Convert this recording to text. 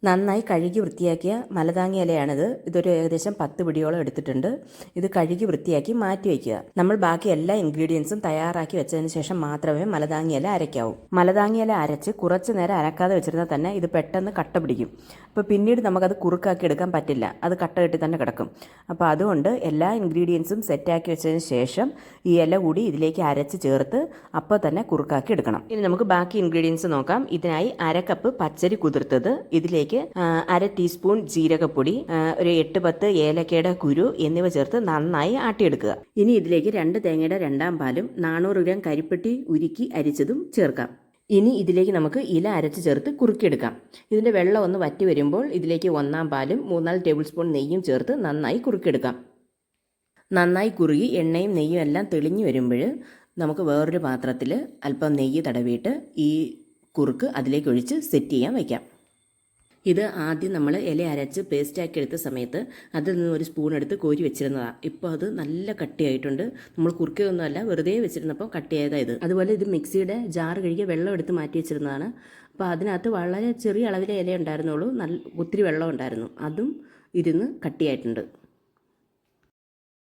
നന്നായി കഴുകി വൃത്തിയാക്കിയ മലതാങ്ങി ഇലയാണിത്. ഇതൊരു ഏകദേശം 10 പിടിയോളം എടുത്തിട്ടുണ്ട്. ഇത് കഴുകി വൃത്തിയാക്കി മാറ്റി വയ്ക്കുക. നമ്മൾ ബാക്കി എല്ലാ ഇൻഗ്രീഡിയൻസും തയ്യാറാക്കി വെച്ചതിന് ശേഷം മാത്രമേ മലതാങ്ങി ഇല അരയ്ക്കാവൂ. മലതാങ്ങി ഇല അരച്ച് കുറച്ച് നേരം അരക്കാതെ വെച്ചിരുന്നാൽ തന്നെ ഇത് പെട്ടെന്ന് കട്ട പിടിക്കും. അപ്പോൾ പിന്നീട് നമുക്കത് കുറുക്കാക്കി എടുക്കാൻ പറ്റില്ല, അത് കട്ട കെട്ടി തന്നെ കിടക്കും. അപ്പോൾ അതുകൊണ്ട് എല്ലാ ഇൻഗ്രീഡിയൻസും സെറ്റാക്കി വെച്ചതിന് ശേഷം ഈ ഇല കൂടി ഇതിലേക്ക് അരച്ച് ചേർത്ത് അപ്പോൾ തന്നെ കുറുക്കാക്കി എടുക്കണം. ഇനി നമുക്ക് ബാക്കി ഇൻഗ്രീഡിയൻസ് നോക്കാം. ഇതിനായി 1/2 കപ്പ് പച്ചരി കുതിർത്തത്, ഇതിലേക്ക് 1/2 ടീസ്പൂൺ ജീരകപ്പൊടി, ഒരു 8-10 ഏലക്കയുടെ കുരു എന്നിവ ചേർത്ത് നന്നായി ആട്ടിയെടുക്കുക. ഇനി ഇതിലേക്ക് 2 തേങ്ങയുടെ 2/2 പാലും 400 ഗ്രാം കരിപ്പെട്ടി ഉരുക്കി അരിച്ചതും ചേർക്കാം. ഇനി ഇതിലേക്ക് നമുക്ക് ഇല അരച്ച് ചേർത്ത് കുറുക്കിയെടുക്കാം. ഇതിൻ്റെ വെള്ളം ഒന്ന് വറ്റി വരുമ്പോൾ ഇതിലേക്ക് 1/4 പാലും 3-4 ടേബിൾ സ്പൂൺ നെയ്യും ചേർത്ത് നന്നായി കുറുക്കിയെടുക്കാം. നന്നായി കുറുകി എണ്ണയും നെയ്യും എല്ലാം തെളിഞ്ഞു വരുമ്പോൾ നമുക്ക് വേറൊരു പാത്രത്തിൽ അല്പം നെയ്യ് തടവിയിട്ട് ഈ കുറുക്ക് അതിലേക്ക് ഒഴിച്ച് സെറ്റ് ചെയ്യാൻ വയ്ക്കാം. ഇത് ആദ്യം നമ്മൾ ഇല അരച്ച് പേസ്റ്റാക്കി എടുത്ത സമയത്ത് അതിൽ നിന്ന് ഒരു സ്പൂൺ എടുത്ത് കോരി വെച്ചിരുന്നതാണ്. ഇപ്പോൾ അത് നല്ല കട്ടിയായിട്ടുണ്ട്. നമ്മൾ കുറുക്കിയൊന്നുമല്ല, വെറുതെ വെച്ചിരുന്നപ്പോൾ കട്ടിയായതാണ് ഇത്. അതുപോലെ ഇത് മിക്സിയുടെ ജാറ് കഴുകിയ വെള്ളം എടുത്ത് മാറ്റി വെച്ചിരുന്നതാണ്. അപ്പോൾ അതിനകത്ത് വളരെ ചെറിയ അളവിലെ ഇല ഉണ്ടായിരുന്നുള്ളൂ, ഒത്തിരി വെള്ളം ഉണ്ടായിരുന്നു, അതും ഇരുന്ന് കട്ടിയായിട്ടുണ്ട്.